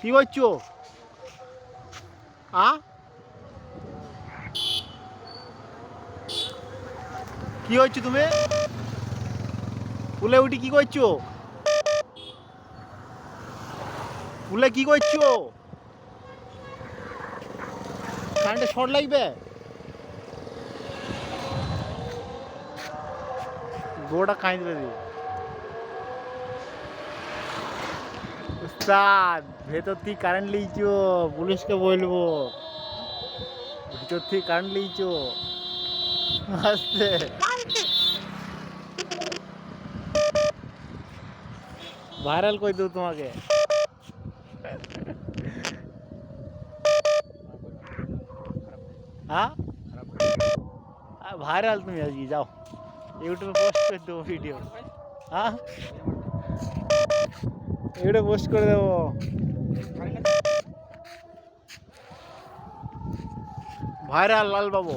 কি করছো? কি হচ্ছে তুমি? পুলে উঠি কি করছো? পুলে কি করছো? কারেন্টে শর্ট লাগবে? গোটা কাঁদবে দিয়ে। উস্তাদ ভেতর থেকে কারেন্ট লিয়েছো, পুলিশকে বলবো। ভিতর থেকে কারেন্ট লিয়েছো। আস্তে ভাইরাল করে দেবো তোমাকে। হ্যাঁ ভাইরাল তুমি আজকে যাও, ইউটিউবে পোস্ট করে দেবো ভিডিও। হ্যাঁ ইউটিউবে পোস্ট করে দেবো। ভাইরাল লাল বাবু।